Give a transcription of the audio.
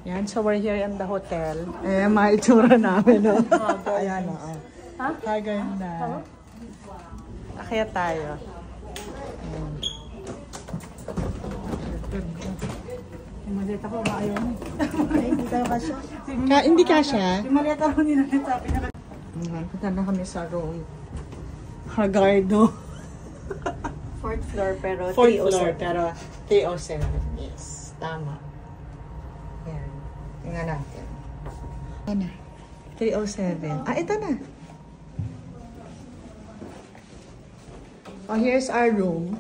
Yan, so we're here in the hotel. Eh, mga itsura namin, no? Ayan, no? Ha? Kaganda. Akyat tayo. Maleta ko, maayaw mo. Hindi tayo kasya. Hindi kasya? Yung maleta ko nila, sabi na. Punta na kami sa room. Hagardo. 4th floor, pero 307. 4th floor, pero 307. Yes, tama. Yan. Tingnan natin. Ano? 307. Ah, ito na. Oh, here's our room.